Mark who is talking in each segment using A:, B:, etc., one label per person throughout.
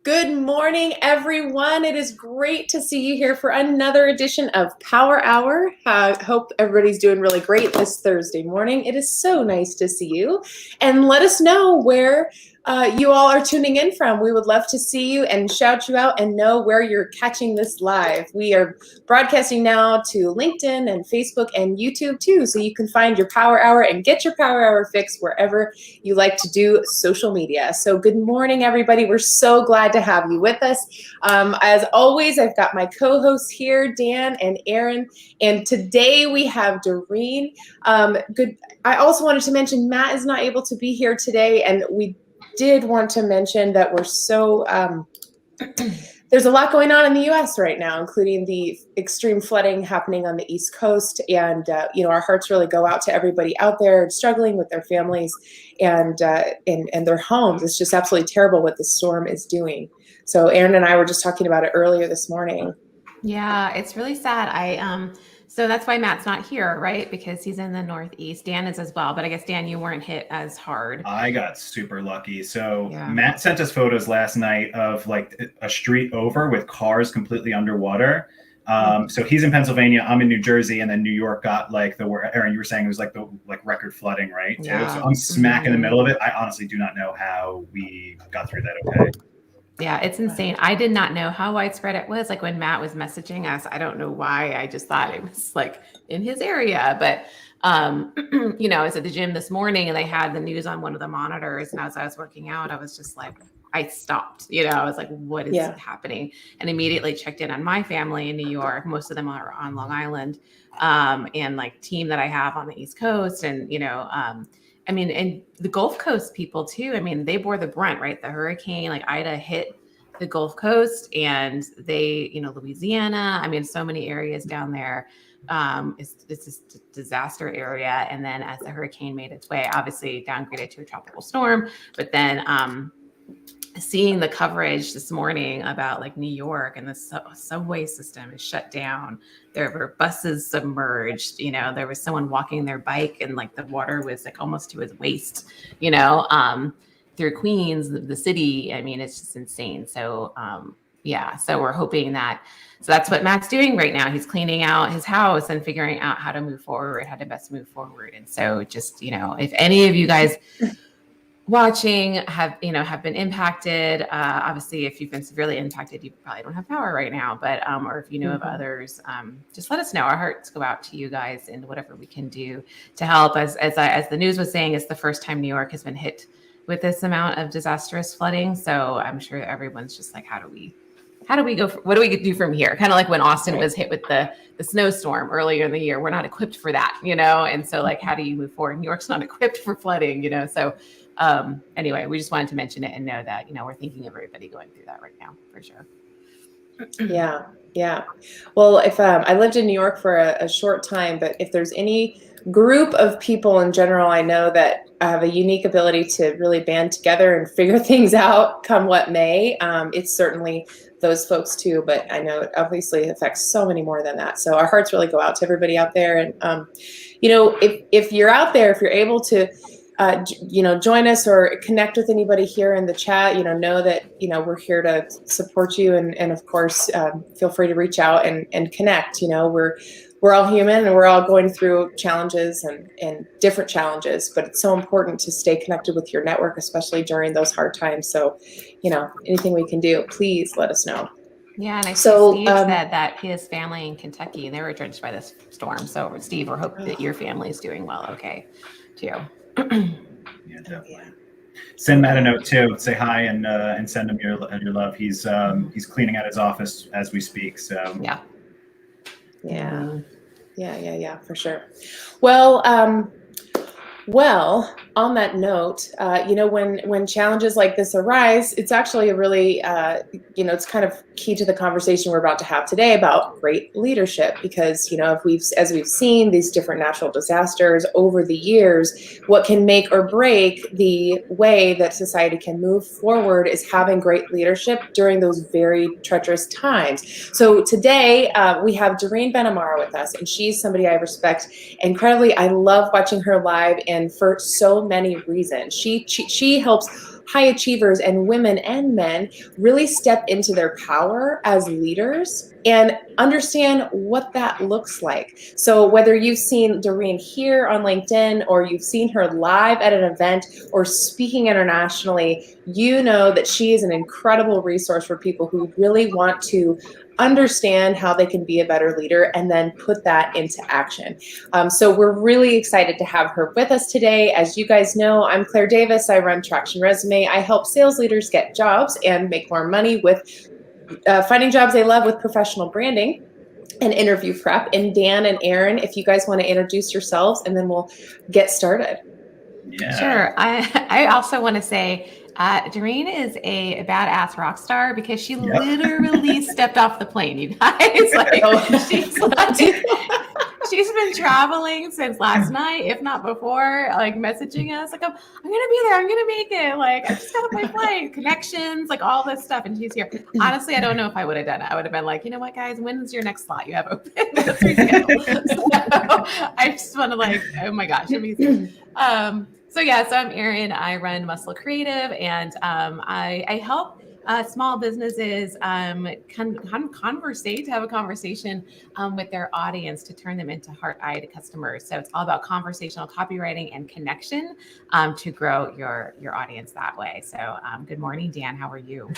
A: Good morning, everyone. It is great to see you here for another edition of Power Hour. I hope everybody's doing really great this Thursday morning. It is so nice to see you. And let us know where you all are tuning in from. We would love to see you and shout you out and know where you're catching this live. We are broadcasting now to LinkedIn and Facebook and YouTube too, so you can find your Power Hour and get your Power Hour fix wherever you like to do social media. So good morning, everybody. We're so glad to have you with us. As always, I've got my co-hosts here, Dan and Erin, and today we have Darine. I also wanted to mention Matt is not able to be here today, and we did want to mention that we're so there's a lot going on in the U.S. right now, including the extreme flooding happening on the East Coast. And, our hearts really go out to everybody out there struggling with their families and their homes. It's just absolutely terrible what this storm is doing. So Erin and I were just talking about it earlier this morning.
B: Yeah, it's really sad. So that's why Matt's not here, right? Because he's in the Northeast. Dan is as well, but I guess Dan, you weren't hit as hard.
C: I got super lucky. So yeah. Matt sent us photos last night of like a street over with cars completely underwater. So he's in Pennsylvania, I'm in New Jersey, and then New York got like Erin, you were saying it was like the record flooding, right?
B: Yeah.
C: So I'm smack in the middle of it. I honestly do not know how we got through that okay.
B: Yeah, it's insane. I did not know how widespread it was. Like when Matt was messaging us, I don't know why. I just thought it was like in his area. But, I was at the gym this morning and they had the news on one of the monitors. And as I was working out, I was just like, I stopped, I was like, what is happening? And immediately checked in on my family in New York. Most of them are on Long Island, and like team that I have on the East Coast. And, and the Gulf Coast people too, they bore the brunt, right? The hurricane, like Ida hit the Gulf Coast and they, Louisiana, so many areas down there. It's a disaster area. And then as the hurricane made its way, obviously downgraded to a tropical storm, but then, seeing the coverage this morning about like New York and the subway system is shut down. There were buses submerged, there was someone walking their bike and like the water was like almost to his waist, through Queens, the city. It's just insane. So, so we're hoping so that's what Matt's doing right now. He's cleaning out his house and figuring out how to move forward, how to best move forward. And so just, if any of you guys watching have been impacted, obviously if you've been severely impacted, you probably don't have power right now, but or if you know of others, just let us know. Our hearts go out to you guys and whatever we can do to help. As the news was saying, it's the first time New York has been hit with this amount of disastrous flooding, so I'm sure everyone's just like, how do we go what do we do from here? Kind of like when Austin was hit with the snowstorm earlier in the year. We're not equipped for that, and so like, how do you move forward? New York's not equipped for flooding, so anyway, we just wanted to mention it and know that, we're thinking of everybody going through that right now for sure.
A: Yeah. Well, if I lived in New York for a short time, but if there's any group of people in general, I know that have a unique ability to really band together and figure things out come what may. It's certainly those folks too, but I know it obviously affects so many more than that. So our hearts really go out to everybody out there. And, if you're out there, if you're able to, join us or connect with anybody here in the chat, know that, we're here to support you. And of course, feel free to reach out and connect. We're all human and we're all going through challenges and different challenges, but it's so important to stay connected with your network, especially during those hard times. So, anything we can do, please let us know.
B: Yeah, and I see Steve said that his family in Kentucky, they were drenched by this storm. So Steve, we're hoping that your family is doing well, okay, too.
C: Yeah, definitely. Send Matt a note too. Say hi and send him your love. He's cleaning out his office as we speak. So
A: yeah, for sure. Well, on that note, when challenges like this arise, it's actually a really, it's kind of key to the conversation we're about to have today about great leadership. Because, as we've seen these different natural disasters over the years, what can make or break the way that society can move forward is having great leadership during those very treacherous times. So today we have Darine BenAmara with us, and she's somebody I respect incredibly. I love watching her live, and for so many reasons. She helps high achievers and women and men really step into their power as leaders and understand what that looks like. So whether you've seen Darine here on LinkedIn, or you've seen her live at an event or speaking internationally, you know that she is an incredible resource for people who really want to understand how they can be a better leader and then put that into action. So we're really excited to have her with us today. As you guys know, I'm Claire Davis. I run Traction Resume. I help sales leaders get jobs and make more money with finding jobs they love with professional branding and interview prep. And Dan and Erin, if you guys want to introduce yourselves, and then we'll get started.
C: Yeah.
B: Sure. I also want to say Darine is a badass rock star because she literally stepped off the plane, you guys. She's been traveling since last night, if not before, like messaging us like, I'm going to be there. I'm going to make it. Like, I just got off my flight, connections, like all this stuff. And she's here. Honestly, I don't know if I would have done it. I would have been like, you know what, guys, when's your next slot you have open? Let's reschedule. So I just want to like, oh my gosh, amazing. So I'm Erin. I run Muscle Creative, and I help small businesses have a conversation with their audience to turn them into heart-eyed customers. So it's all about conversational copywriting and connection to grow your audience that way. So good morning, Dan. How are you?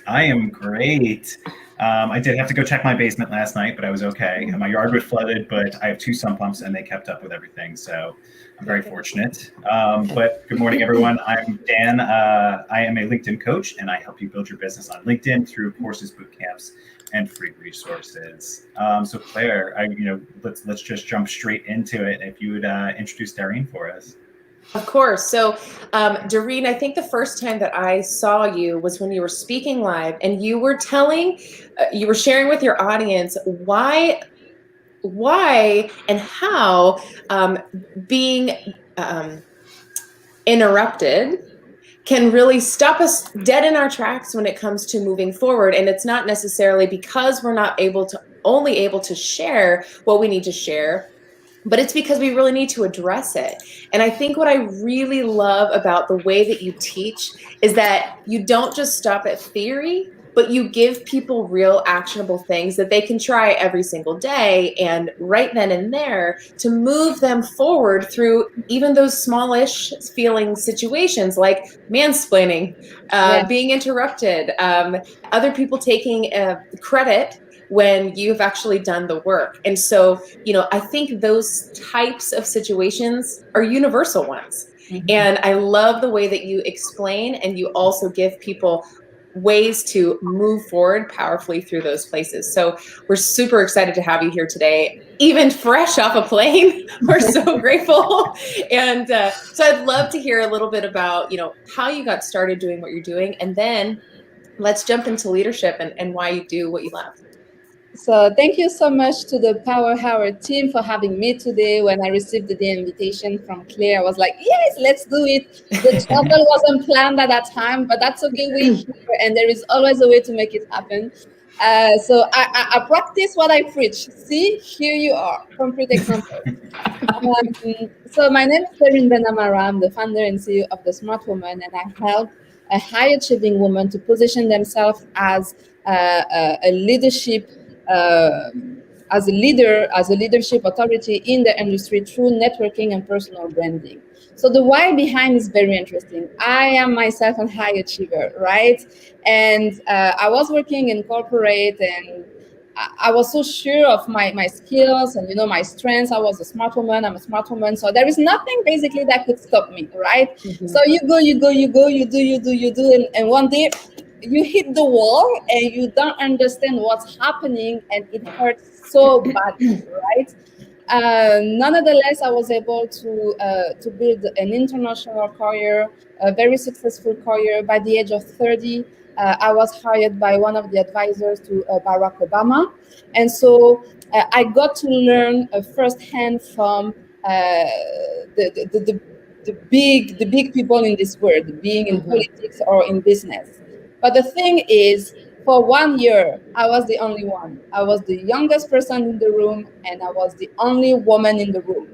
C: I am great. I did have to go check my basement last night, but I was okay. My yard was flooded, but I have 2 sump pumps and they kept up with everything. So I'm very fortunate. But good morning, everyone. I'm Dan. I am a LinkedIn coach, and I help you build your business on LinkedIn through courses, boot camps, and free resources. So Claire, let's just jump straight into it. If you would introduce Darine for us.
A: Of course. So, Darine, I think the first time that I saw you was when you were speaking live, and you were sharing with your audience why and how being interrupted can really stop us dead in our tracks when it comes to moving forward. And it's not necessarily because we're not only able to share what we need to share, but it's because we really need to address it. And I think what I really love about the way that you teach is that you don't just stop at theory, but you give people real actionable things that they can try every single day, and right then and there to move them forward through even those smallish feeling situations like mansplaining, being interrupted, other people taking credit when you've actually done the work. And so, I think those types of situations are universal ones. Mm-hmm. And I love the way that you explain, and you also give people ways to move forward powerfully through those places. So we're super excited to have you here today, even fresh off a plane. We're so grateful. And so I'd love to hear a little bit about, how you got started doing what you're doing. And then let's jump into leadership and why you do what you love.
D: So thank you so much to the Power Hour team for having me today. When I received the invitation from Claire, I was like, yes, let's do it. The travel wasn't planned at that time, but that's okay. We're here, and there is always a way to make it happen. So I practice what I preach. See, here you are, concrete example. So my name is Darine BenAmara. I'm the founder and CEO of The Smart Woman, and I help a high-achieving woman to position themselves as a leadership as a leadership authority in the industry through networking and personal branding. So the why behind is very interesting. I am myself a high achiever, right? And I was working in corporate, and I was so sure of my skills and my strengths. I was a smart woman. I'm a smart woman. So there is nothing basically that could stop me, right? Mm-hmm. So you go, you do, and one day you hit the wall and you don't understand what's happening, and it hurts so badly, right? Nonetheless, I was able to build an international career, a very successful career. By the age of 30, I was hired by one of the advisors to Barack Obama, and so I got to learn firsthand from the big people in this world, being in politics or in business. But the thing is, for 1 year, I was the only one. I was the youngest person in the room, and I was the only woman in the room.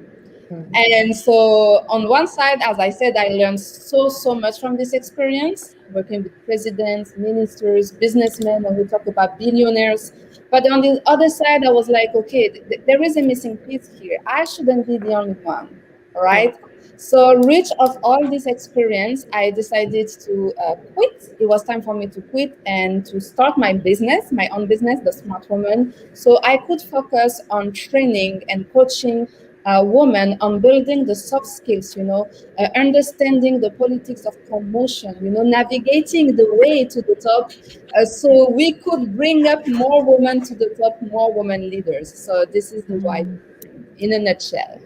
D: Mm-hmm. And so on one side, as I said, I learned so much from this experience. working with presidents, ministers, businessmen, and we talk about billionaires. But on the other side, I was like, okay, there is a missing piece here. I shouldn't be the only one, all right? So, rich of all this experience, I decided to quit. It was time for me to quit and to start my business, my own business, The Smart Woman, so I could focus on training and coaching women on building the soft skills, understanding the politics of promotion, navigating the way to the top, so we could bring up more women to the top, more women leaders. So this is the why in a nutshell.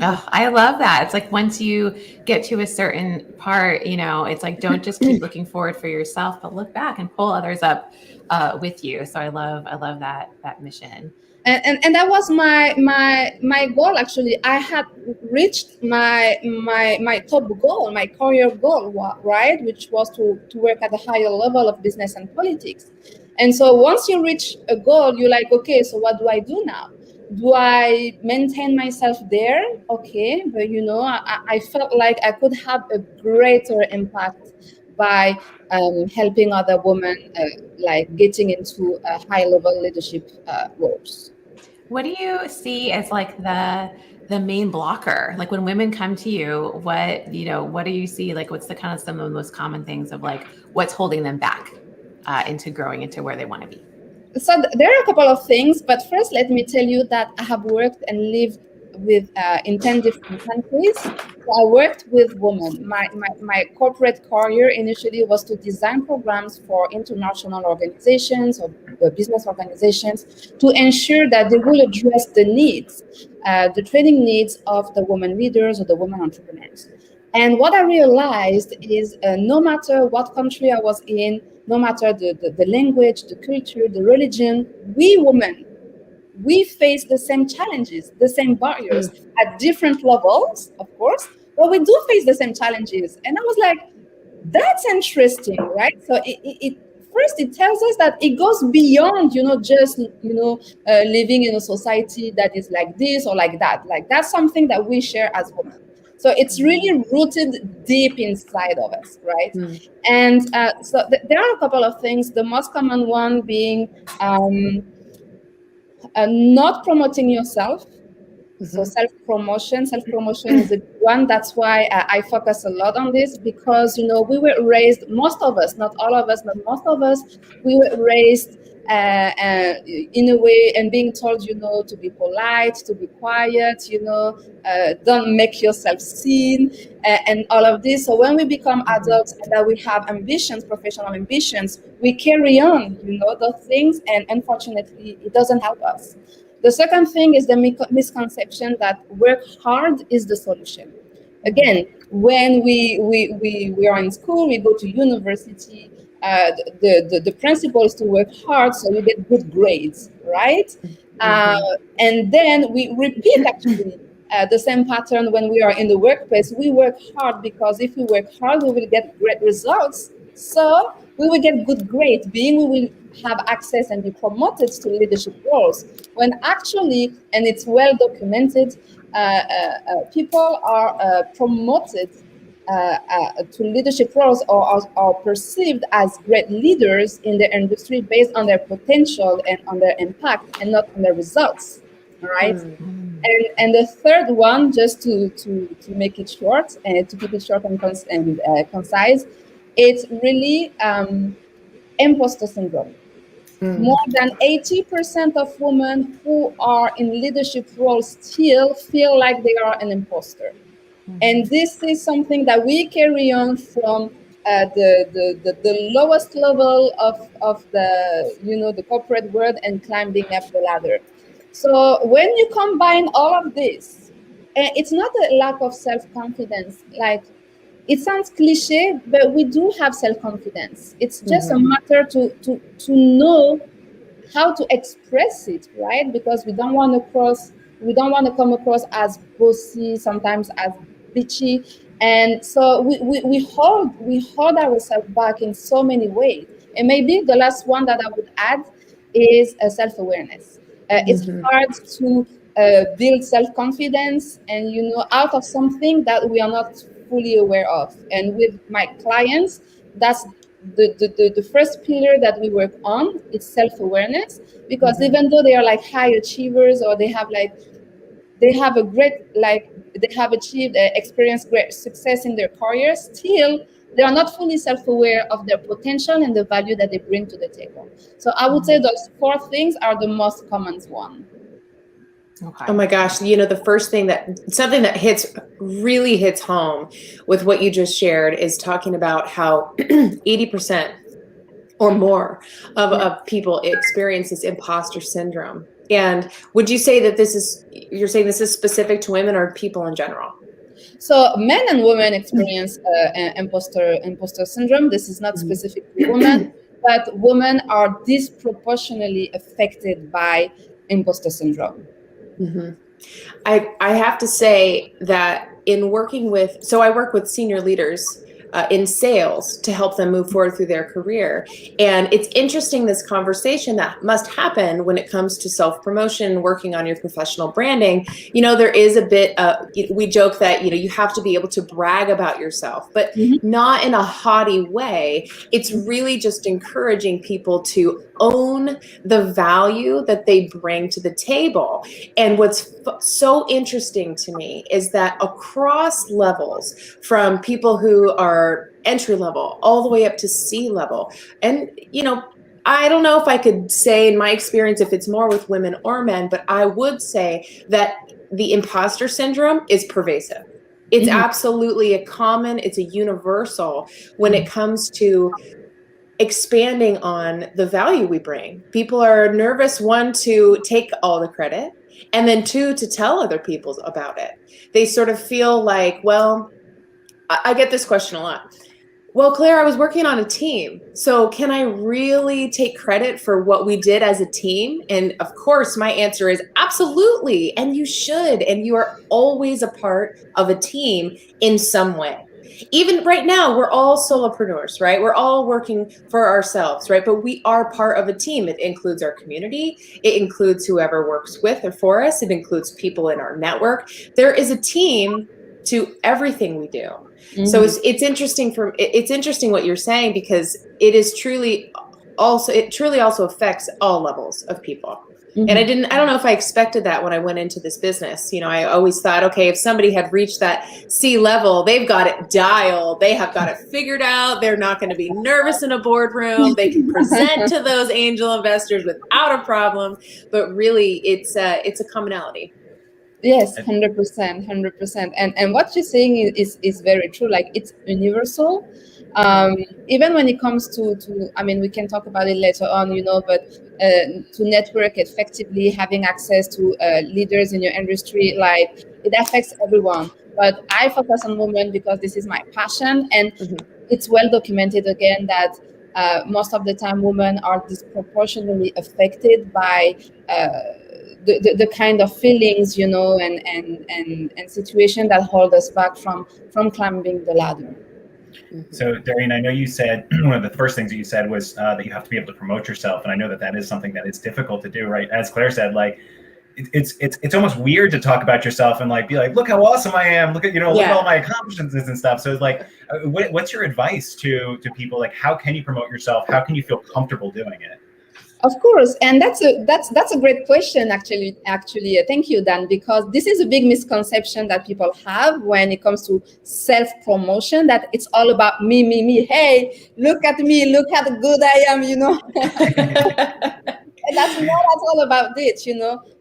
B: Oh, I love that. It's like once you get to a certain part, it's like don't just keep looking forward for yourself, but look back and pull others up with you. So I love that mission.
D: And that was my goal. Actually, I had reached my top goal, my career goal, right, which was to work at a higher level of business and politics. And so once you reach a goal, you're like, okay, so what do I do now? Do I maintain myself there? Okay, but I felt like I could have a greater impact by helping other women like getting into high level leadership roles.
B: What do you see as like the main blocker? Like when women come to you, what do you see? Like what's the kind of some of the most common things of like what's holding them back into growing into where they want to be?
D: So there are a couple of things, but first let me tell you that I have worked and lived in 10 different countries. So I worked with women. My corporate career initially was to design programs for international organizations or business organizations to ensure that they will address the needs, the training needs of the women leaders or the women entrepreneurs. And what I realized is no matter what country I was in, no matter the language, the culture, the religion, we women, we face the same challenges, the same barriers at different levels, of course, but we do face the same challenges. And I was like, that's interesting, right? So it tells us that it goes beyond, just, living in a society that is like this or like that. Like that's something that we share as women. So it's really rooted deep inside of us, right? And so there are a couple of things. The most common one being not promoting yourself. So self-promotion is a big one. That's why I focus a lot on this, because, we were raised, most of us, not all of us, but most of us, we were raised in a way and being told, to be polite, to be quiet, don't make yourself seen, and all of this. So when we become adults and that we have ambitions, professional ambitions, we carry on, those things, and unfortunately, it doesn't help us. The second thing is the misconception that work hard is the solution. Again, when we are in school, we go to university, the principle is to work hard so you get good grades, right? And then we repeat actually the same pattern when we are in the workplace. We work hard because if we work hard, we will get great results. So we will get good grades, we will have access and be promoted to leadership roles. When actually, and it's well documented, people are promoted to leadership roles or are perceived as great leaders in their industry based on their potential and on their impact and not on their results, right? And the third one, just to make it short and to keep it short and concise, it's really impostor syndrome. More than 80% of women who are in leadership roles still feel like they are an imposter. And this is something that we carry on from the lowest level of the corporate world and climbing up the ladder. So when you combine all of this, it's not a lack of self-confidence. Like, it sounds cliche, but we do have self-confidence. It's just a matter to know how to express it, right? Because we don't want to come across as bossy, sometimes as bitchy, and so we hold ourselves back in so many ways. And maybe the last one that I would add is self-awareness. It's hard to build self-confidence, and out of something that we are not fully aware of. And with my clients, that's the first pillar that we work on is self-awareness, because even though they are like high achievers, or they have a great, like they have achieved, experienced great success in their career, still they are not fully self-aware of their potential and the value that they bring to the table. So I would say those 4 things are the most common one.
B: Okay.
A: Oh my gosh, the first thing something that really hits home with what you just shared is talking about how 80% or more of people experience this imposter syndrome. And would you say that you're saying this is specific to women or people in general?
D: So men and women experience imposter syndrome. This is not specific to women, but women are disproportionately affected by imposter syndrome.
A: Mm-hmm. I have to say that I work with senior leaders in sales to help them move forward through their career. And it's interesting, this conversation that must happen when it comes to self-promotion, working on your professional branding. There is a bit, we joke that, you have to be able to brag about yourself, but not in a haughty way. It's really just encouraging people to own the value that they bring to the table. And what's so interesting to me is that across levels, from people who are entry level all the way up to C-level, and I don't know if I could say in my experience if it's more with women or men, but I would say that the imposter syndrome is pervasive. It's absolutely it's a universal when it comes to expanding on the value we bring. People are nervous, 1, to take all the credit, and then 2, to tell other people about it. They sort of feel like, well, I get this question a lot. Well, Claire, I was working on a team, so can I really take credit for what we did as a team? And of course, my answer is absolutely, and you should, and you are always a part of a team in some way. Even right now, we're all solopreneurs, right? We're all working for ourselves, right? But we are part of a team. It includes our community. It includes whoever works with or for us. It includes people in our network. There is a team to everything we do. So it's interesting what you're saying, because it truly also affects all levels of people. And I don't know if I expected that when I went into this business. I always thought, okay, if somebody had reached that C level, they've got it dialed. They have got it figured out. They're not going to be nervous in a boardroom. They can present to those angel investors without a problem. But really, it's a commonality.
D: Yes, 100%. And what you're saying is very true. Like, it's universal. Even when it comes to we can talk about it later on, but to network effectively, having access to leaders in your industry, like, it affects everyone. But I focus on women because this is my passion, and it's well documented again that most of the time women are disproportionately affected by the kind of feelings, and situation that hold us back from climbing the ladder.
C: So, Darine, I know you said one of the first things that you said was that you have to be able to promote yourself, and I know that is something that is difficult to do, right? As Claire said, like, it's almost weird to talk about yourself and like be like, look how awesome I am, look at look at all my accomplishments and stuff. So it's like, what's your advice to people? Like, how can you promote yourself? How can you feel comfortable doing it?
D: Of course, and that's a great question, actually. Thank you, Dan, because this is a big misconception that people have when it comes to self-promotion, that it's all about me. Hey, look at me, look how good I am, And that's not at all about it,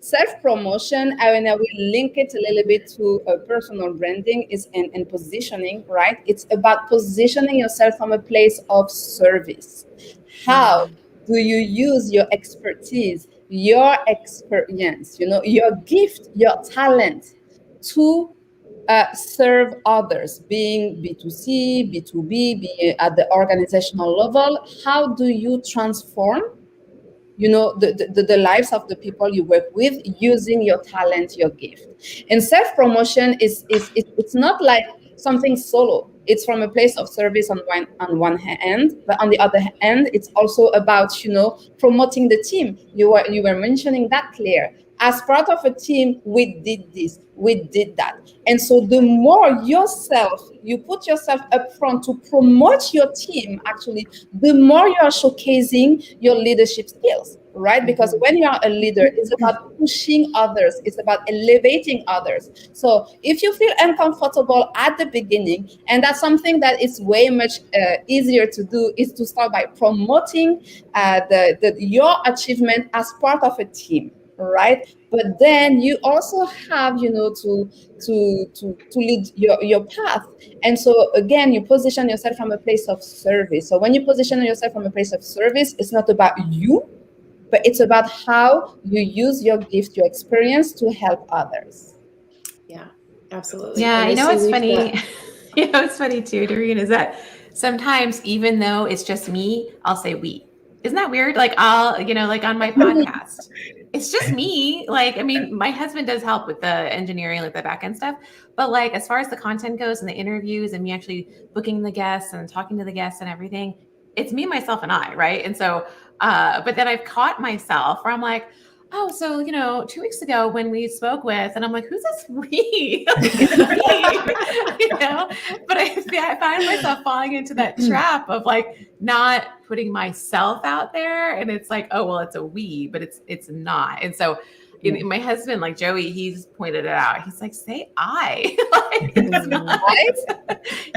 D: Self-promotion, and I will link it a little bit to personal branding and positioning, right? It's about positioning yourself from a place of service. How do you use your expertise, your experience, your gift, your talent to serve others, being B2C, B2B, be at the organizational level? How do you transform the lives of the people you work with using your talent, your gift? And self-promotion it's not like something solo. It's from a place of service on one hand, but on the other hand, it's also about promoting the team. You were mentioning that, Claire. as part of a team, we did this, we did that. And so the more you put yourself up front to promote your team, actually, the more you are showcasing your leadership skills, right? Because when you are a leader, it's about pushing others, it's about elevating others. So if you feel uncomfortable at the beginning, and that's something that is way much easier to do, is to start by promoting your achievement as part of a team, right? But then you also have, to lead your path. And so again, you position yourself from a place of service. So when you position yourself from a place of service, it's not about you, but it's about how you use your gift, your experience to help others.
A: Yeah, absolutely.
B: Yeah, you know what's funny? You know what's funny too, Darine, is that sometimes even though it's just me, I'll say we. Isn't that weird? Like I'll, like on my podcast, it's just me. Like, I mean, my husband does help with the engineering, like the back end stuff. But like, as far as the content goes and the interviews and me actually booking the guests and talking to the guests and everything, it's me, myself, and I, right? And so, but then I've caught myself where I'm like, oh, so, 2 weeks ago when we spoke with, and I'm like, who's this we? But I find myself falling into that trap of like not putting myself out there. And it's like, oh, well, it's a we, but it's not. And so my husband, like Joey, he's pointed it out. He's like, say I. Like, it's not.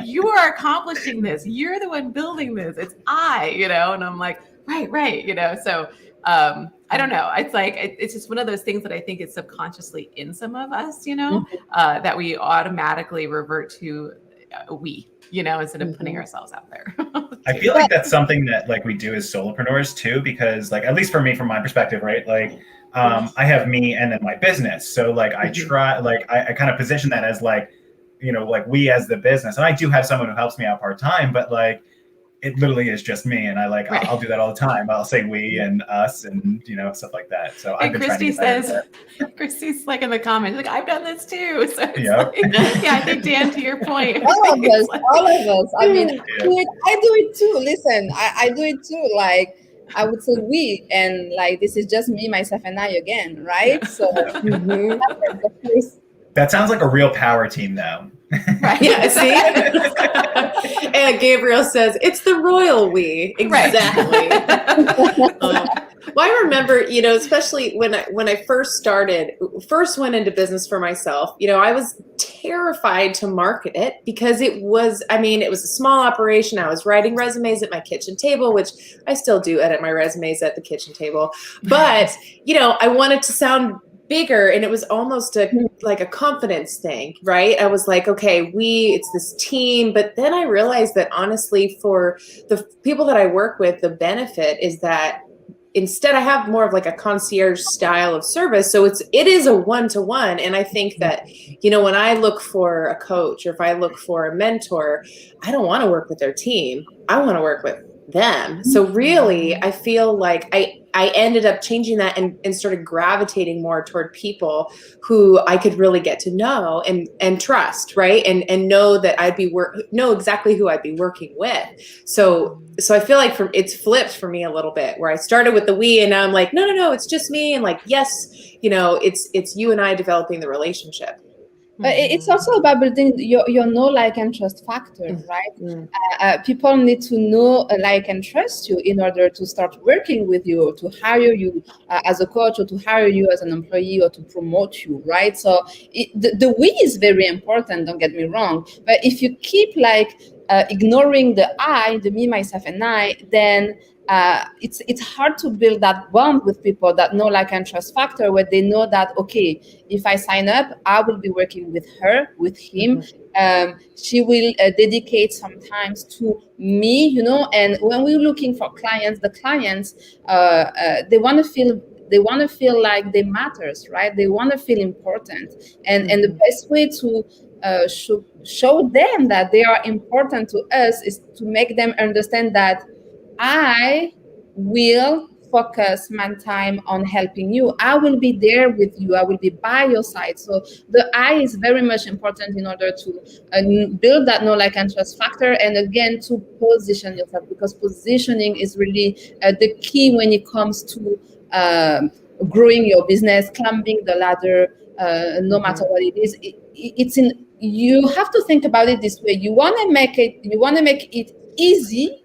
B: You are accomplishing this. You're the one building this. It's I, and I'm like, right. So I don't know. It's like, it's just one of those things that I think is subconsciously in some of us, that we automatically revert to we, instead of putting ourselves out there.
C: I feel like that's something that like we do as solopreneurs too, because like, at least for me, from my perspective, right? Like, I have me and then my business. So like, I try, like, I kind of position that as like, like we as the business. And I do have someone who helps me out part-time, but like, it literally is just me. And I like, right. I'll do that all the time. I'll say we and us and, stuff like that. So I've been
B: Christy Christy's like in the comments, like, I've done this too. So
C: yep.
B: I think Dan, to your point.
D: All of us. I mean, I do it too. Listen, I do it too. Like, I would say we, and like, this is just me, myself, and I again, right? Yeah. So
C: that sounds like a real power team though.
A: Right. Yeah, see? And Gabriel says, it's the royal we. Exactly. Well, I remember, especially when I first went into business for myself, I was terrified to market it because it was a small operation. I was writing resumes at my kitchen table, which I still do edit my resumes at the kitchen table. But, I wanted to sound bigger, and it was almost like a confidence thing, right? I was like, okay, it's this team. But then I realized that honestly, for the people that I work with, the benefit is that instead I have more of like a concierge style of service. So it is a one-to-one. And I think that, when I look for a coach or if I look for a mentor, I don't want to work with their team. I want to work with them. So really, I feel like I ended up changing that and started gravitating more toward people who I could really get to know and trust, right? And know that know exactly who I'd be working with. So I feel like it's flipped for me a little bit, where I started with the we, and now I'm like, no, it's just me. And like, yes, it's you and I developing the relationship.
D: But it's also about building your know, like, and trust factor, right? People need to know, like, and trust you in order to start working with you, or to hire you as a coach, or to hire you as an employee, or to promote you, right? So the we is very important, don't get me wrong. But if you keep ignoring the I, the me, myself, and I, then it's hard to build that bond with people that know, like, and trust factor, where they know that, okay, if I sign up, I will be working with her, with him. She will dedicate some time to me, and when we're looking for clients, the clients, they want to feel like they matters, right? They want to feel important. And the best way to show them that they are important to us is to make them understand that I will focus my time on helping you. I will be there with you. I will be by your side. So the I is very much important in order to build that know, like, and trust factor. And again, to position yourself, because positioning is really the key when it comes to growing your business, climbing the ladder, no matter what it is. You have to think about it this way. You want to make it easy,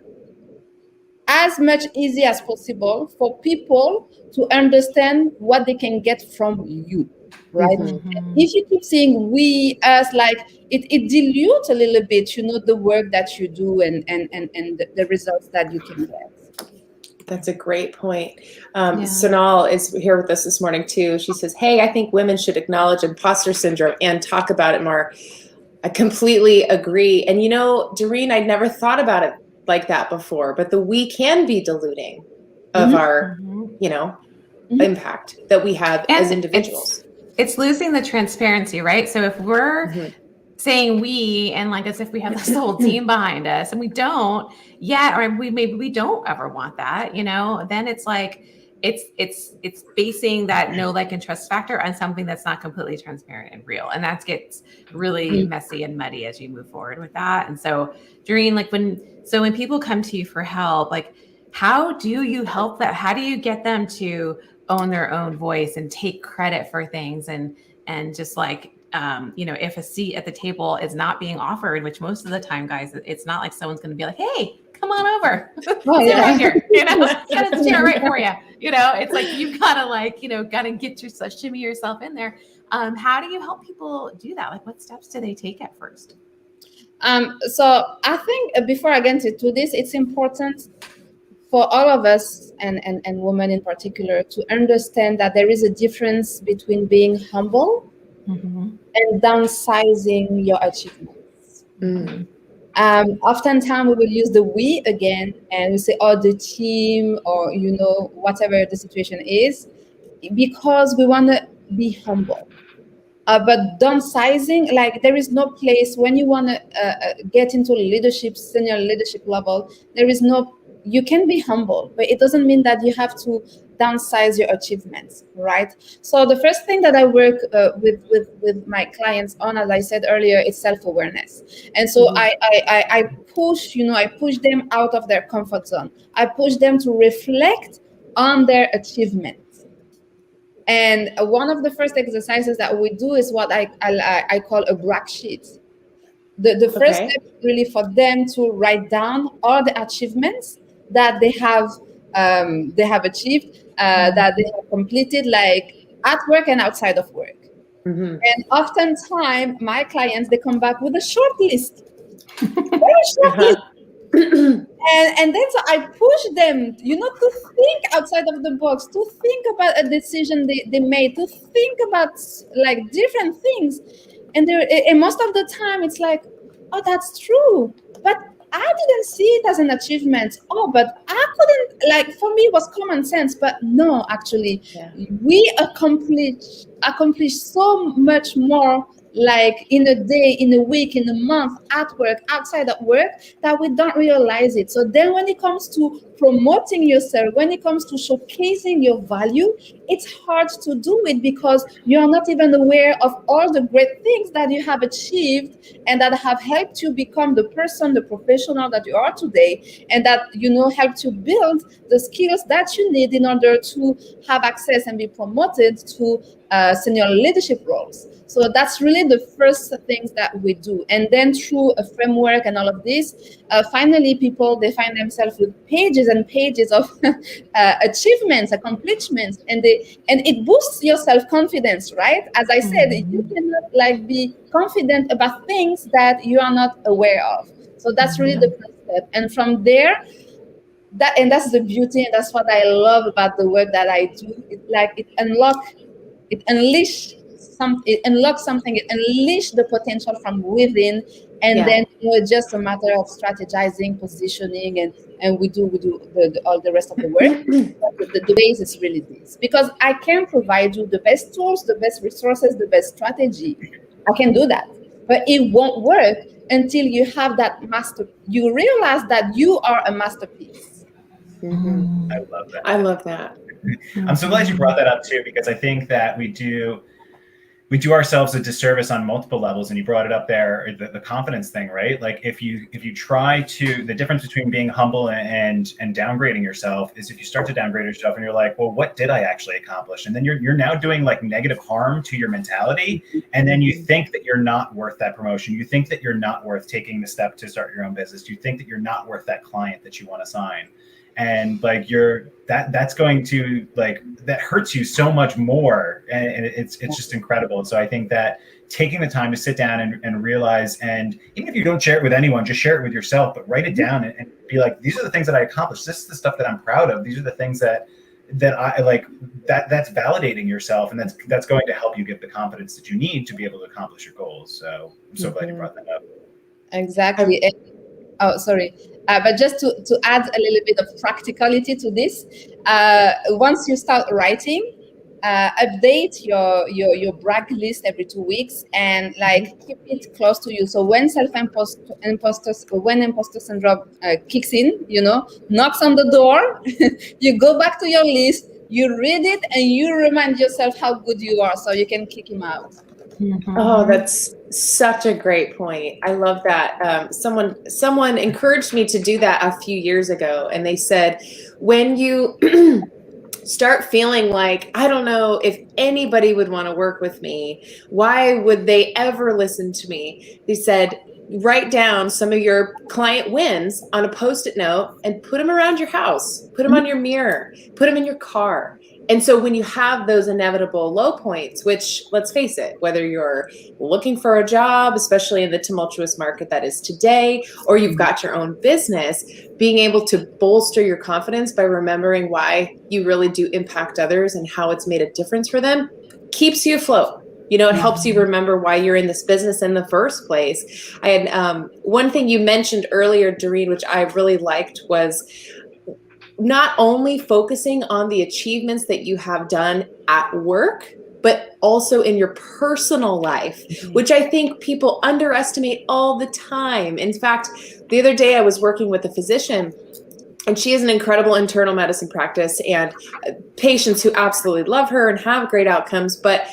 D: as much easy as possible for people to understand what they can get from you, right? If you keep saying we, us, like it dilutes a little bit, the work that you do and the results that you can get.
A: That's a great point. Sonal is here with us this morning too. She says, hey, I think women should acknowledge imposter syndrome and talk about it more. I completely agree. And Darine, I'd never thought about it like that before, but the we can be diluting of our, impact that we have as individuals.
B: It's losing the transparency, right? So if we're saying we, and like as if we have this whole team behind us, and we don't yet, or maybe we don't ever want that, then it's like, it's basing that know, like, and trust factor on something that's not completely transparent and real. And that gets really messy and muddy as you move forward with that. And so Darine, like when people come to you for help, like, how do you help that? How do you get them to own their own voice and take credit for things and just like, if a seat at the table is not being offered, which most of the time, guys, it's not like someone's going to be like, hey, come on over. Right here, got a chair right for you. It's like, you've got to got to get shimmy yourself in there. How do you help people do that? Like, what steps do they take at first?
D: So I think before I get into this, it's important for all of us and women in particular to understand that there is a difference between being humble and downsizing your achievements. Oftentimes we will use the we again and we say, oh, the team, or whatever the situation is, because we want to be humble. But downsizing, like, there is no place when you want to get into leadership, senior leadership level. You can be humble, but it doesn't mean that you have to downsize your achievements, right? So the first thing that I work with my clients on, as I said earlier, is self-awareness. And so I push them out of their comfort zone. I push them to reflect on their achievements. And one of the first exercises that we do is what I call a brag sheet. The first step is really for them to write down all the achievements that they have achieved, that they have completed, like at work and outside of work. And oftentimes, my clients, they come back with a short list, very short list. And then so I push them, to think outside of the box, to think about a decision they made, to think about like different things. And most of the time it's like, oh, that's true, but I didn't see it as an achievement. Oh, but I couldn't, like, for me it was common sense, but no, actually, we accomplish so much more, like in a day, in a week, in a month, at work, outside of work, that we don't realize it. So then when it comes to promoting yourself, when it comes to showcasing your value, it's hard to do it because you're not even aware of all the great things that you have achieved and that have helped you become the person, the professional that you are today, and that, helped you build the skills that you need in order to have access and be promoted to senior leadership roles. So that's really the first things that we do. And then through a framework and all of this, finally people, they find themselves with pages and pages of achievements, accomplishments, and it boosts your self-confidence, right? As I said, you cannot be confident about things that you are not aware of. So that's really the first step. And from there, that's the beauty, and that's what I love about the work that I do. It unleash something, it unleash the potential from within, and then it's just a matter of strategizing, positioning, and we do all the rest of the work. But the base is really this, because I can provide you the best tools, the best resources, the best strategy. I can do that, but it won't work until you have that you realize that you are a masterpiece.
C: I love that.
A: I love that.
C: I'm so glad you brought that up too, because I think that we do, we do ourselves a disservice on multiple levels. And you brought it up there, the confidence thing, right? Like if you try to, the difference between being humble and downgrading yourself is if you start to downgrade yourself and you're like, well, what did I actually accomplish? And then you're now doing like negative harm to your mentality. And then you think that you're not worth that promotion. You think that you're not worth taking the step to start your own business. You think that you're not worth that client that you want to sign. And like that's going to like, that hurts you so much more. And it's just incredible. So I think that taking the time to sit down and realize, and even if you don't share it with anyone, just share it with yourself, but write it down and be like, these are the things that I accomplished. This is the stuff that I'm proud of. These are the things that I like, that's validating yourself. And that's going to help you get the confidence that you need to be able to accomplish your goals. So I'm so glad you brought that up.
D: Exactly. Oh, sorry. But just to add a little bit of practicality to this, once you start writing, update your brag list every 2 weeks and like keep it close to you. So when imposter syndrome kicks in, knocks on the door, you go back to your list, you read it, and you remind yourself how good you are, so you can kick him out.
A: Oh, that's such a great point. I love that. Someone encouraged me to do that a few years ago, and they said, when you start feeling like, I don't know if anybody would want to work with me, why would they ever listen to me? They said, write down some of your client wins on a Post-it note and put them around your house, put them on your mirror, put them in your car. And so when you have those inevitable low points, which, let's face it, whether you're looking for a job, especially in the tumultuous market that is today, or you've got your own business, being able to bolster your confidence by remembering why you really do impact others and how it's made a difference for them keeps you afloat. It helps you remember why you're in this business in the first place. I had one thing you mentioned earlier, Darine, which I really liked, was not only focusing on the achievements that you have done at work, but also in your personal life, which I think people underestimate all the time. In fact, the other day I was working with a physician, and she has an incredible internal medicine practice and patients who absolutely love her and have great outcomes. But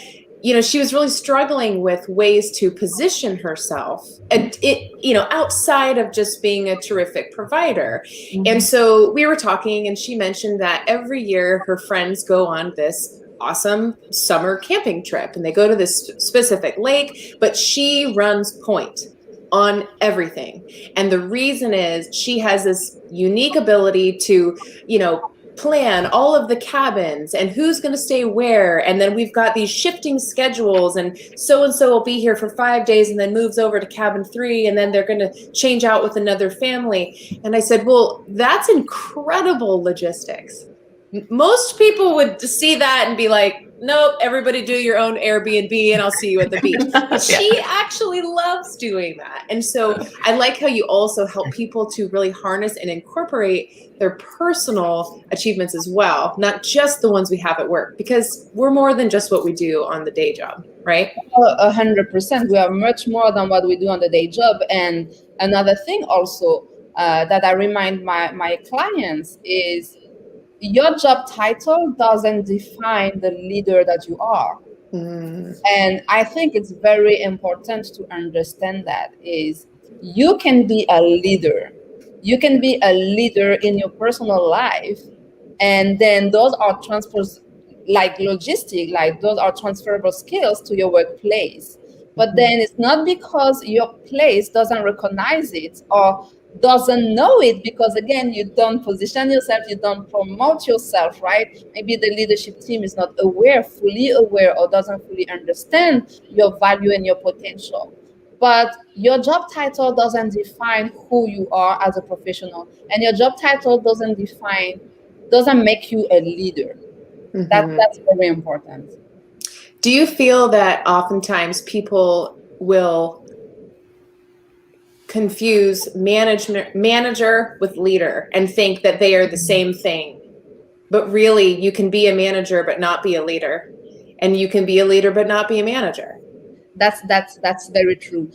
A: she was really struggling with ways to position herself, outside of just being a terrific provider. Mm-hmm. And so we were talking, and she mentioned that every year her friends go on this awesome summer camping trip, and they go to this specific lake, but she runs point on everything. And the reason is she has this unique ability to, plan all of the cabins and who's going to stay where. And then we've got these shifting schedules, and so will be here for 5 days and then moves over to cabin 3. And then they're going to change out with another family. And I said, well, that's incredible logistics. Most people would see that and be like, nope, everybody do your own Airbnb and I'll see you at the beach. But she actually loves doing that. And so I like how you also help people to really harness and incorporate their personal achievements as well, not just the ones we have at work, because we're more than just what we do on the day job, right?
D: 100%. We are much more than what we do on the day job. And another thing also that I remind my clients is, your job title doesn't define the leader that you are. And I think it's very important to understand that is you can be a leader. You can be a leader in your personal life. And then those are transfers, like logistic, like those are transferable skills to your workplace. But then it's not because your place doesn't recognize it or doesn't know it, because again, you don't position yourself, you don't promote yourself, right? Maybe the leadership team is not fully aware, or doesn't fully understand your value and your potential. But your job title doesn't define who you are as a professional, and your job title doesn't make you a leader. That's very important.
A: Do you feel that oftentimes people will confuse manager with leader and think that they are the same thing? But really, you can be a manager but not be a leader, and you can be a leader but not be a manager.
D: That's very true.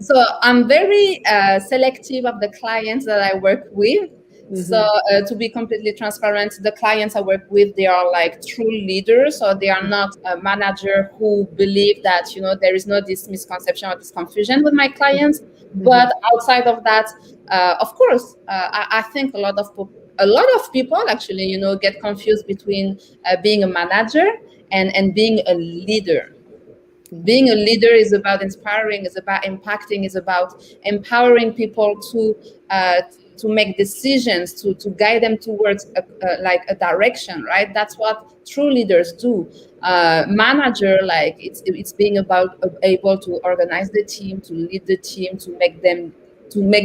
D: So I'm very selective of the clients that I work with. So to be completely transparent, the clients I work with, they are like true leaders, so they are not a manager who believe that, you know, there is no this misconception or this confusion with my clients. But outside of that, of course, I think a lot of people actually, you know, get confused between being a manager and being a leader. Being a leader is about inspiring, is about impacting, is about empowering people to make decisions, to guide them towards like a direction, right? That's what true leaders do. Manager, like it's being about able to organize the team, to lead the team, to make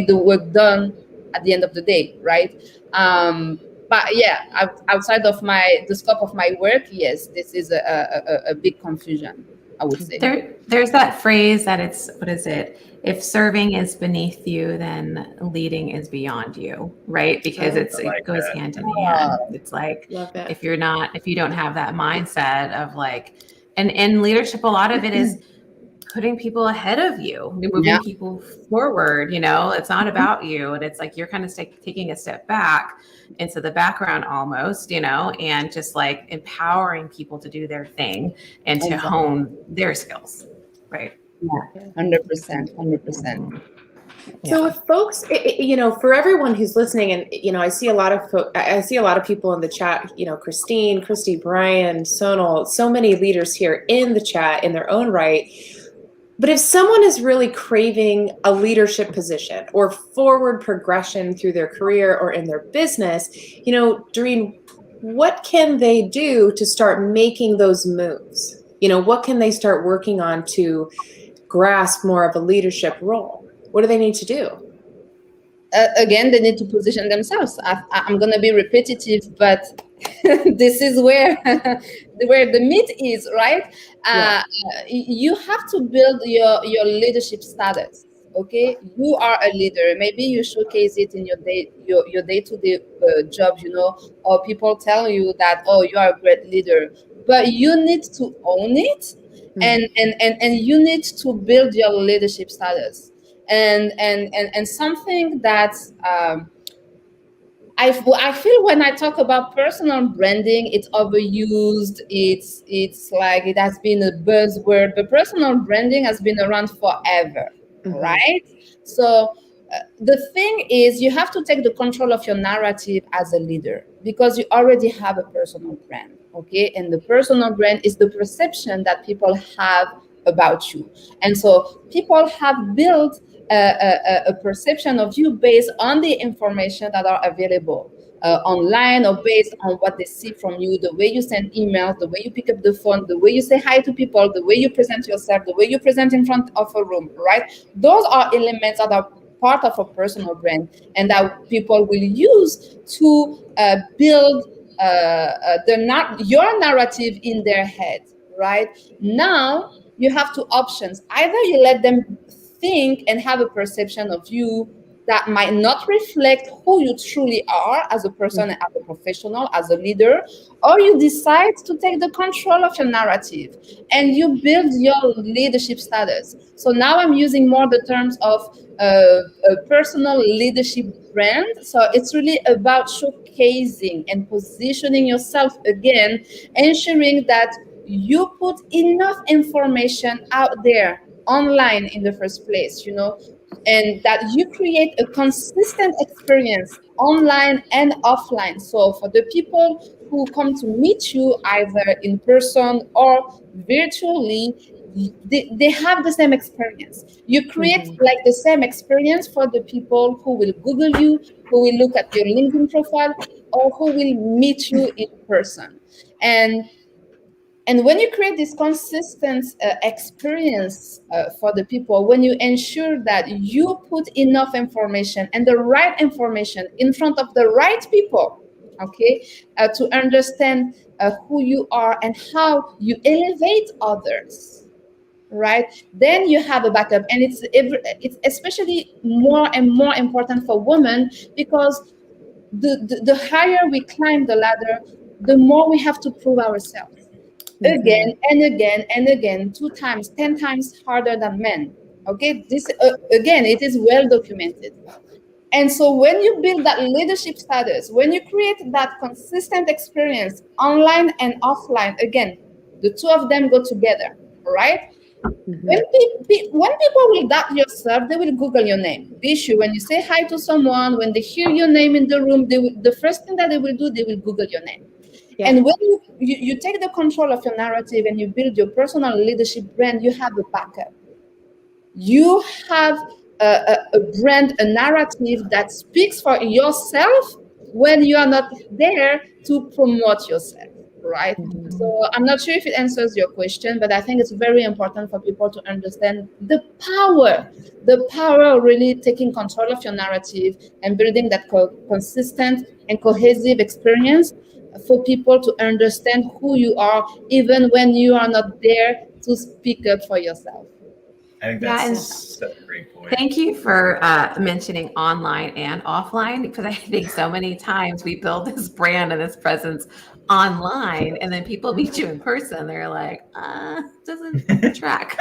D: the work done at the end of the day, right? But yeah, outside of the scope of my work, yes, this is a big confusion, I would say.
B: There's that phrase that it's, what is it? If serving is beneath you, then leading is beyond you, right? Because it goes hand in hand. It's like, if you don't have that mindset of like, and leadership, a lot of it is putting people ahead of you, moving people forward, you know, it's not about you. And it's like, you're kind of taking a step back into the background almost, you know, and just like empowering people to do their thing and to hone their skills. Right.
D: Yeah, 100%.
A: So if folks, you know, for everyone who's listening, and you know, I see a lot of people in the chat. You know, Christine, Christy, Brian, Sonal, so many leaders here in the chat in their own right. But if someone is really craving a leadership position or forward progression through their career or in their business, you know, Darine, what can they do to start making those moves? You know, what can they start working on to grasp more of a leadership role? What do they need to do?
D: Again, they need to position themselves. I'm going to be repetitive, but this is where the meat is, right? You have to build your leadership status. Okay, you are a leader. Maybe you showcase it in your day-to-day job, you know, or people tell you that, oh, you are a great leader, but you need to own it, and you need to build your leadership status. And something that I feel when I talk about personal branding, it's overused. It's like it has been a buzzword, but personal branding has been around forever, right? So the thing is, you have to take the control of your narrative as a leader because you already have a personal brand, okay? And the personal brand is the perception that people have about you, and so people have built a perception of you based on the information that are available online, or based on what they see from you, the way you send emails, the way you pick up the phone, the way you say hi to people, the way you present yourself, the way you present in front of a room, right? Those are elements that are part of a personal brand and that people will use to build your narrative in their head, right? Now you have two options. Either you let them think and have a perception of you that might not reflect who you truly are as a person, as a professional, as a leader, or you decide to take the control of your narrative and you build your leadership status. So now I'm using more the terms of a personal leadership brand. So it's really about showcasing and positioning yourself again, ensuring that you put enough information out there online in the first place, you know, and that you create a consistent experience online and offline. So for the people who come to meet you either in person or virtually, they have the same experience. You create like the same experience for the people who will Google you, who will look at your LinkedIn profile, or who will meet you in person. And when you create this consistent experience for the people, when you ensure that you put enough information and the right information in front of the right people, okay, to understand who you are and how you elevate others, right? Then you have a backup, and it's especially more and more important for women because the higher we climb the ladder, the more we have to prove ourselves. Again and again and again, 2 times, 10 times harder than men. Okay, this again, it is well documented. And so when you build that leadership status, when you create that consistent experience online and offline, again, the two of them go together, right?
A: Mm-hmm.
D: When people will doubt yourself, they will Google your name. The issue, when you say hi to someone, when they hear your name in the room, the first thing that they will do, they will Google your name. Yeah. And when you take the control of your narrative and you build your personal leadership brand, you have a backup. You have a brand, a narrative that speaks for yourself when you are not there to promote yourself, right? Mm-hmm. So I'm not sure if it answers your question, but I think it's very important for people to understand the power of really taking control of your narrative and building that consistent and cohesive experience for people to understand who you are, even when you are not there to speak up for yourself.
C: I think that's such a great point.
B: Thank you for mentioning online and offline, because I think so many times we build this brand and this presence online, and then people meet you in person. They're like, doesn't track.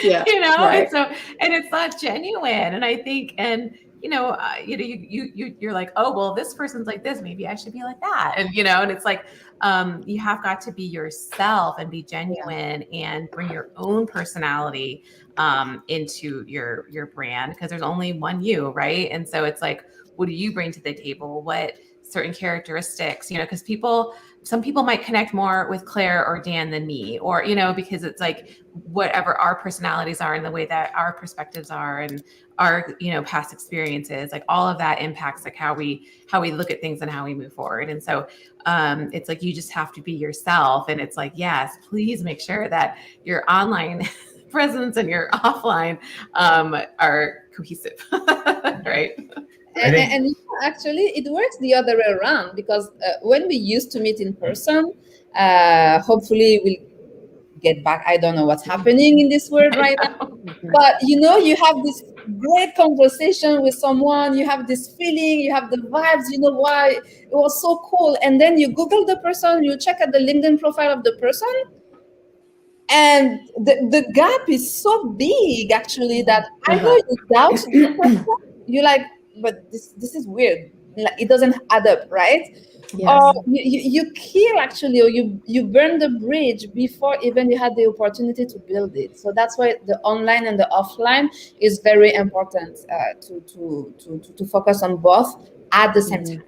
A: Yeah,
B: you know,
A: right.
B: and it's not genuine. And I think, you're like, oh, well, this person's like this, maybe I should be like that. And, and it's like, you have got to be yourself and be genuine and bring your own personality into your brand, because there's only one you, right? And so it's like, what do you bring to the table? What certain characteristics, because some people might connect more with Claire or Dan than me, or, because it's like whatever our personalities are and the way that our perspectives are and our, past experiences, like all of that impacts like how we look at things and how we move forward. And so it's like, you just have to be yourself. And it's like, yes, please make sure that your online presence and your offline are cohesive, right?
D: And actually, it works the other way around, because when we used to meet in person, hopefully we'll get back. I don't know what's happening in this world right now, but you have this great conversation with someone, you have this feeling, you have the vibes, why it was so cool. And then you Google the person, you check at the LinkedIn profile of the person, and the gap is so big, actually, that either you doubt the person, you're like, but this is weird. It doesn't add up, right?
A: Yes.
D: Or you kill, actually, or you burn the bridge before even you had the opportunity to build it. So that's why the online and the offline is very important to focus on both at the same time.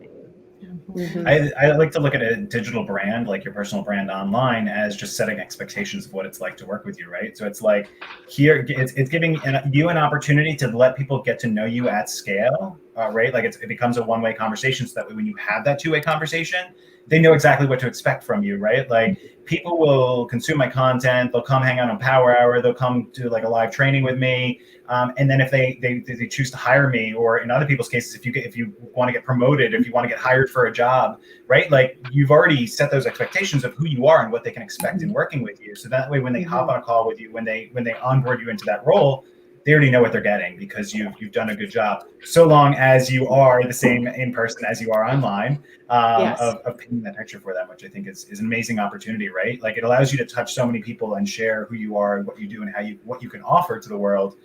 C: Mm-hmm. I like to look at a digital brand, like your personal brand online, as just setting expectations of what it's like to work with you, right? So it's like here, it's giving you an opportunity to let people get to know you at scale, right? Like it becomes a one-way conversation, so that way when you have that two-way conversation, they know exactly what to expect from you, right? Like people will consume my content, they'll come hang out on Power Hour, they'll come to like a live training with me. And then if they choose to hire me, or in other people's cases, if you want to get promoted, if you want to get hired for a job, right? Like you've already set those expectations of who you are and what they can expect in working with you. So that way, when they hop on a call with you, when they onboard you into that role, they already know what they're getting, because you've done a good job. So long as you are the same in person as you are online, of painting that picture for them, which I think is an amazing opportunity, right? Like it allows you to touch so many people and share who you are and what you do and what you can offer to the world,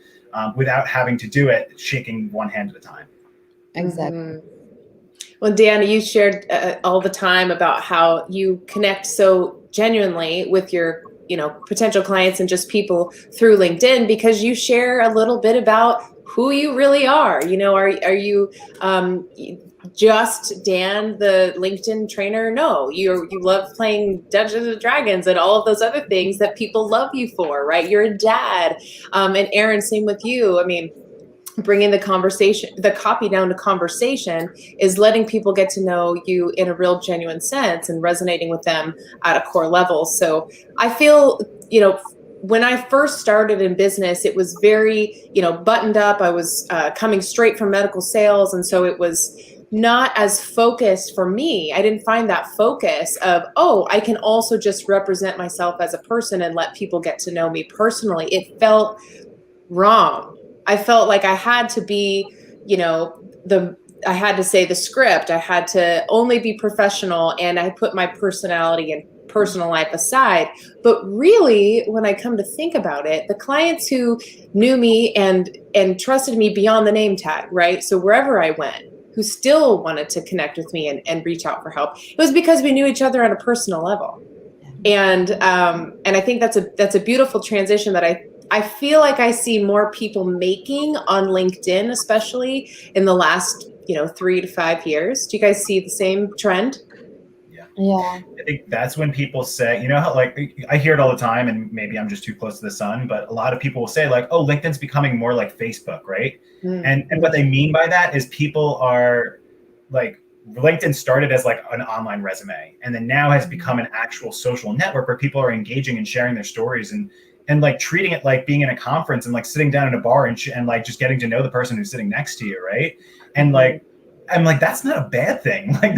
C: without having to do it shaking one hand at a time.
D: Exactly.
A: Mm-hmm. Well, Dan, you shared all the time about how you connect so genuinely with your potential clients and just people through LinkedIn, because you share a little bit about who you really are. Are you just Dan, the LinkedIn trainer? No, you love playing Dungeons and Dragons and all of those other things that people love you for, right? You're a dad. And Erin, same with you. I mean, bringing the copy down to conversation is letting people get to know you in a real genuine sense and resonating with them at a core level. So I feel, when I first started in business, it was very, buttoned up. I was coming straight from medical sales. And so it was not as focused for me. I didn't find that focus of, I can also just represent myself as a person and let people get to know me personally. It felt wrong. I felt like I had to be, I had to say the script. I had to only be professional, and I put my personality personal life aside. But really, when I come to think about it, the clients who knew me and trusted me beyond the name tag, right? So wherever I went, who still wanted to connect with me and reach out for help, it was because we knew each other on a personal level. And I think that's a beautiful transition that I feel like I see more people making on LinkedIn, especially in the last 3 to 5 years. Do you guys see the same trend?
D: Yeah.
C: I think that's when people say, how like I hear it all the time, and maybe I'm just too close to the sun, but a lot of people will say like, oh, LinkedIn's becoming more like Facebook, right? And what they mean by that is people are like, LinkedIn started as like an online resume, and then now has become an actual social network where people are engaging and sharing their stories and like treating it like being in a conference and like sitting down in a bar and like just getting to know the person who's sitting next to you, right? And like, I'm like, that's not a bad thing. Like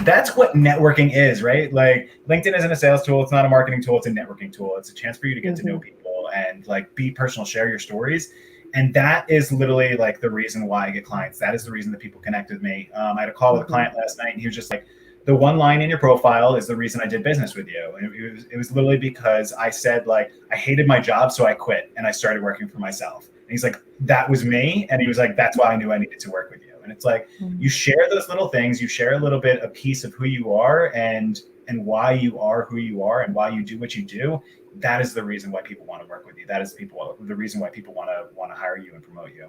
C: that's what networking is, right? Like LinkedIn isn't a sales tool. It's not a marketing tool. It's a networking tool. It's a chance for you to get to know people and like be personal, share your stories. And that is literally like the reason why I get clients. That is the reason that people connect with me. I had a call with a client last night, and he was just like, the one line in your profile is the reason I did business with you. And it was literally because I said like, I hated my job, so I quit and I started working for myself. And he's like, that was me. And he was like, that's why I knew I needed to work with you. And it's like, you share those little things, you share a little bit, a piece of who you are and why you are who you are and why you do what you do. That is the reason why people want to work with you. That is the reason why people want to hire you and promote you.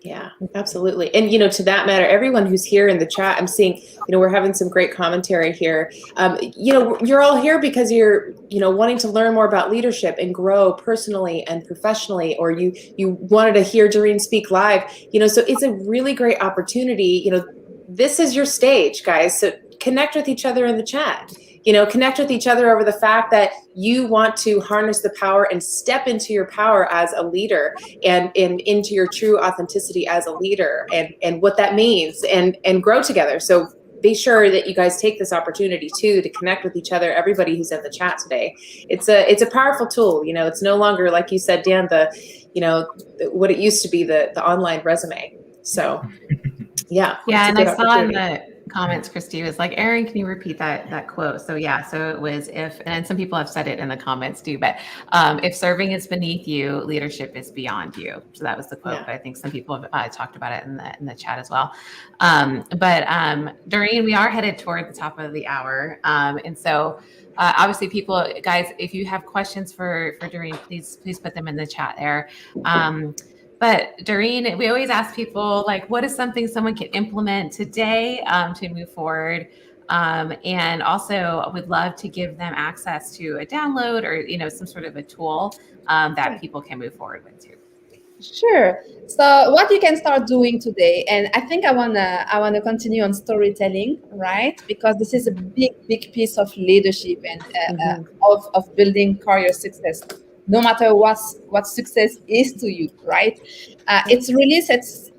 A: Yeah, absolutely. And, to that matter, everyone who's here in the chat, I'm seeing, we're having some great commentary here. You're all here because you're, wanting to learn more about leadership and grow personally and professionally, or you wanted to hear Darine speak live, so it's a really great opportunity. This is your stage, guys. So connect with each other in the chat. Connect with each other over the fact that you want to harness the power and step into your power as a leader and into your true authenticity as a leader and what that means and grow together. So be sure that you guys take this opportunity too to connect with each other. Everybody who's in the chat today, it's a powerful tool. It's no longer, like you said, Dan, what it used to be, the online resume. So yeah.
B: And I saw in the comments, Christy was like, Erin, can you repeat that quote? So so it was and some people have said it in the comments too, but if serving is beneath you, leadership is beyond you. So that was the quote, but I think some people have talked about it in the chat as well. But Darine, we are headed toward the top of the hour. And so obviously people, guys, if you have questions for Darine, please put them in the chat there. But Darine, we always ask people, like, what is something someone can implement today to move forward? And also would love to give them access to a download or, some sort of a tool that people can move forward with too.
D: Sure. So what you can start doing today, and I think I wanna continue on storytelling, right? Because this is a big piece of leadership and of building career success. No matter what success is to you, right? It's really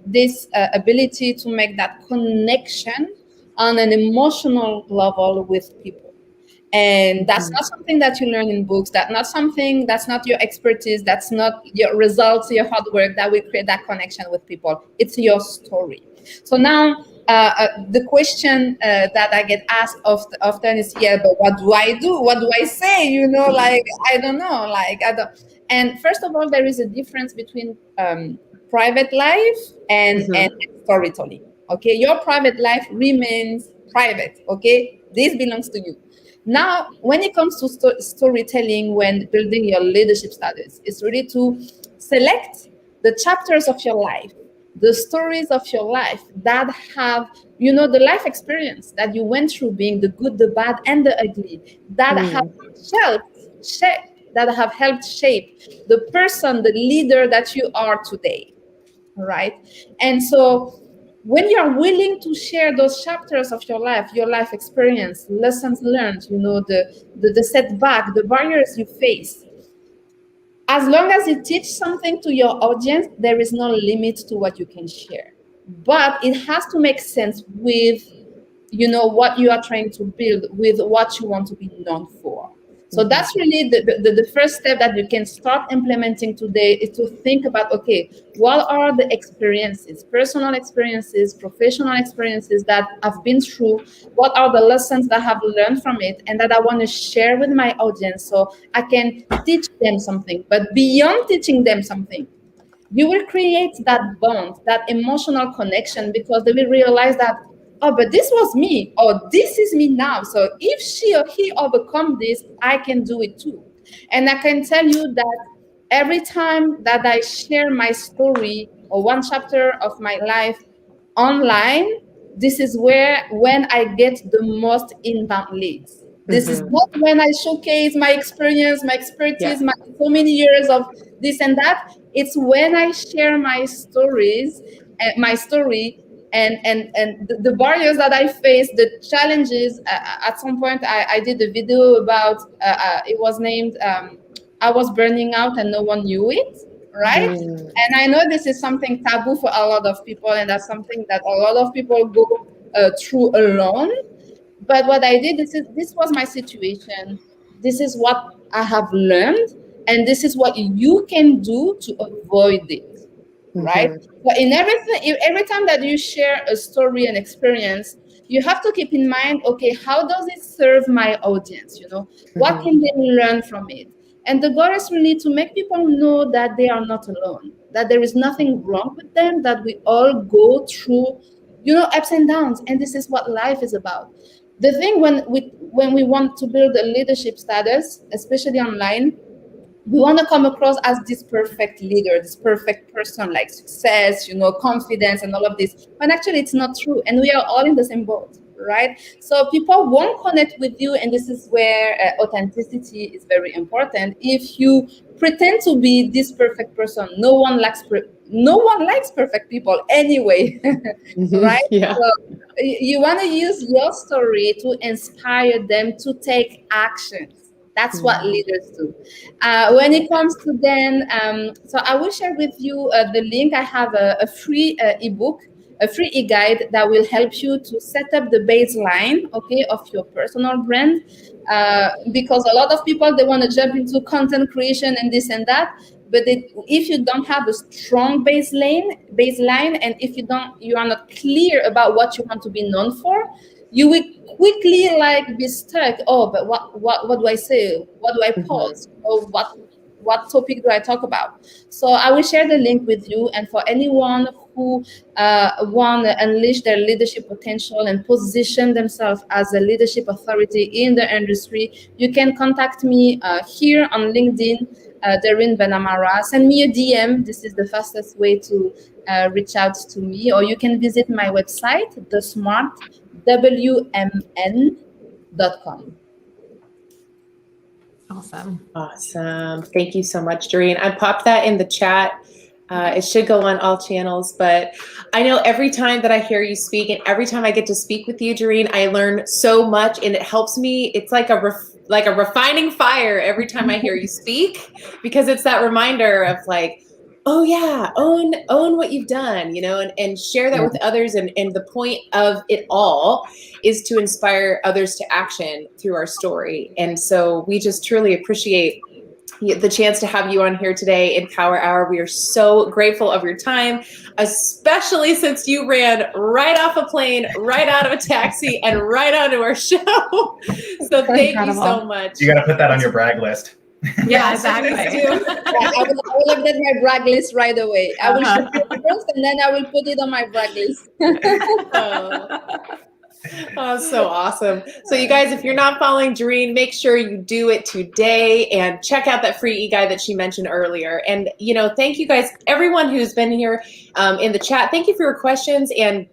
D: this ability to make that connection on an emotional level with people. And that's not something that you learn in books. That's not your expertise. That's not your results, your hard work that will create that connection with people. It's your story. So now the question that I get asked often is, but what do I do? What do I say? I don't know. And first of all, there is a difference between private life and storytelling. Okay, your private life remains private. Okay, this belongs to you. Now, when it comes to storytelling, when building your leadership status, it's really to select the chapters of your life, the stories of your life that have, the life experience that you went through, being the good, the bad, and the ugly, that have helped shape the person, the leader that you are today, right? And so when you're willing to share those chapters of your life experience, lessons learned, the setback, the barriers you face, as long as you teach something to your audience, there is no limit to what you can share. But it has to make sense with, what you are trying to build, with what you want to be known for. So that's really the first step that you can start implementing today, is to think about, okay, what are the experiences, personal experiences, professional experiences that I've been through? What are the lessons that I have learned from it and that I want to share with my audience so I can teach them something? But beyond teaching them something, you will create that bond, that emotional connection, because they will realize that, oh, but this was me, or this is me now. So if she or he overcome this, I can do it too. And I can tell you that every time that I share my story or one chapter of my life online, this is when I get the most inbound leads. This is not when I showcase my experience, my expertise, my so many years of this and that. It's when I share my stories, my story, and the barriers that I face, the challenges. At some point, I did a video about. It was named "I Was Burning Out and No One Knew It." Right? And I know this is something taboo for a lot of people, and that's something that a lot of people go through alone. But what I did, this was my situation. This is what I have learned, and this is what you can do to avoid it, right? But in everything, every time that you share a story and experience, you have to keep in mind, okay, how does it serve my audience? You know, what can they learn from it? And the goal is really to make people know that they are not alone, that there is nothing wrong with them, that we all go through, ups and downs, and this is what life is about. The thing when we want to build a leadership status, especially online, we want to come across as this perfect leader, this perfect person, like success, confidence and all of this. But actually, it's not true. And we are all in the same boat, right? So people won't connect with you. And this is where authenticity is very important. If you pretend to be this perfect person, no one likes perfect people anyway, right?
A: Yeah.
D: So you want to use your story to inspire them to take actions. That's what leaders do. When it comes to then, so I will share with you the link. I have a free ebook, a free e-guide that will help you to set up the baseline, okay, of your personal brand. Because a lot of people, they want to jump into content creation and this and that. But if you don't have a strong baseline, and if you are not clear about what you want to be known for, you will quickly be stuck. Oh, but what do I say? What do I post? Or what topic do I talk about? So I will share the link with you. And for anyone who want to unleash their leadership potential and position themselves as a leadership authority in the industry, you can contact me here on LinkedIn, Darine BenAmara. Send me a DM. This is the fastest way to reach out to me. Or you can visit my website, thesmartwmn.com.
A: Awesome. Thank you so much, Darine. I popped that in the chat. It should go on all channels, but I know every time that I hear you speak and every time I get to speak with you, Darine, I learn so much and it helps me. It's like a refining fire every time I hear you speak, because it's that reminder of oh yeah, own what you've done, and share that with others. And the point of it all is to inspire others to action through our story. And so we just truly appreciate the chance to have you on here today in Power Hour. We are so grateful of your time, especially since you ran right off a plane, right out of a taxi, and right onto our show. So thank you so much.
C: You got to put that on your brag list.
B: Yeah, exactly.
D: I will update my brag list right away. I will shoot it first, and then I will put it on my brag list.
A: Oh, so awesome. So you guys, if you're not following Darine, make sure you do it today and check out that free e-guide that she mentioned earlier. And, thank you guys, everyone who's been here in the chat. Thank you for your questions. And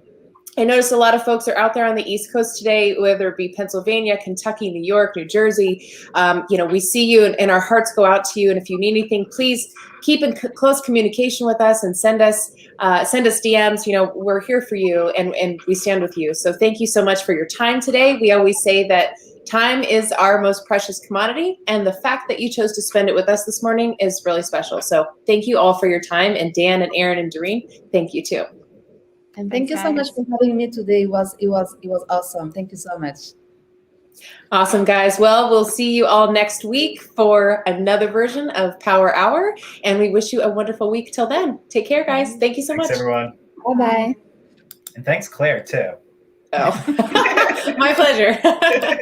A: I noticed a lot of folks are out there on the East Coast today, whether it be Pennsylvania, Kentucky, New York, New Jersey. We see you and our hearts go out to you. And if you need anything, please keep in close communication with us and send us DMs. We're here for you and we stand with you. So thank you so much for your time today. We always say that time is our most precious commodity, and the fact that you chose to spend it with us this morning is really special. So thank you all for your time. And Dan and Erin and Darine, thank you too.
D: And thank you so much for having me today. It was awesome. Thank you so much.
A: Awesome, guys. Well, we'll see you all next week for another version of Power Hour, and we wish you a wonderful week till then. Take care, guys. Thank you so
C: Thanks,
A: much.
C: everyone.
D: Bye-bye.
C: And thanks, Claire, too.
A: Oh, my pleasure.